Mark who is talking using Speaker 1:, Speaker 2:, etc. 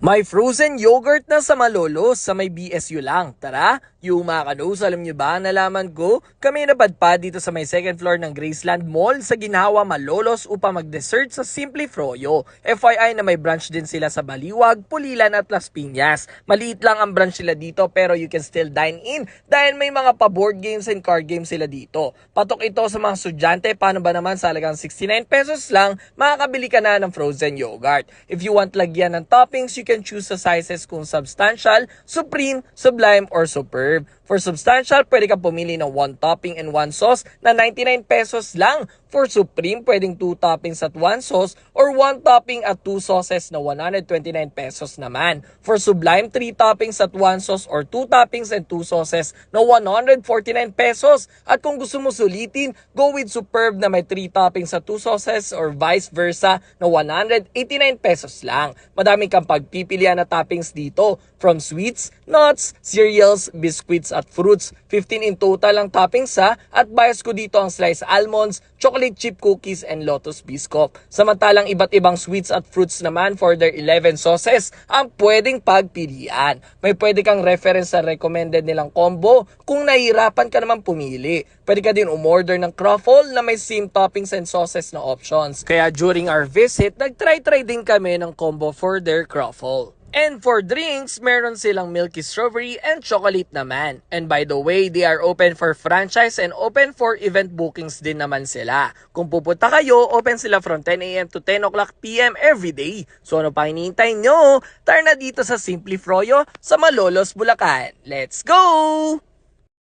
Speaker 1: May frozen yogurt na sa Malolos sa may BSU lang. Tara, yung mga kanos, alam nyo ba, nalaman ko, kami napadpad dito sa may second floor ng Graceland Mall sa Ginhawa, Malolos upang mag-dessert sa Simple Froyo. FYI na may branch din sila sa Baliwag, Pulilan at Las Piñas. Maliit lang ang branch sila dito pero you can still dine in dahil may mga pa-board games and card games sila dito. Patok ito sa mga estudyante, paano ba naman sa halagang 69 pesos lang, makakabili ka na ng frozen yogurt. If you want lagyan ng toppings, you can choose sa sizes kung substantial, supreme, sublime, or superb. For substantial, pwede kang pumili ng 1 topping and 1 sauce na 99 pesos lang. For supreme, pwedeng 2 toppings at 1 sauce or 1 topping at 2 sauces na 129 pesos naman. For sublime, 3 toppings at 1 sauce or 2 toppings and 2 sauces na 149 pesos. At kung gusto mo sulitin, go with superb na may 3 toppings at 2 sauces or vice versa na 189 pesos lang. Madami kang pagpipilian na toppings dito, from sweets, nuts, cereals, biscuits at fruits. 15 in total ang toppings at bias ko dito ang sliced almonds, chocolate chip cookies, and lotus biscuit. Samantalang iba't ibang sweets at fruits naman for their 11 sauces ang pwedeng pagpilian. May pwede kang reference sa recommended nilang combo kung nahihirapan ka naman pumili. Pwede ka din umorder ng croffle na may same toppings and sauces na options. Kaya during our visit, nagtry-try din kami ng combo for their croffle. And for drinks, meron silang milky strawberry and chocolate naman. And by the way, they are open for franchise and open for event bookings din naman sila. Kung pupunta kayo, open sila from 10 a.m. to 10 o'clock p.m. every day. So ano pa hinihintay nyo? Tara na dito sa Simple Froyo sa Malolos, Bulacan. Let's go!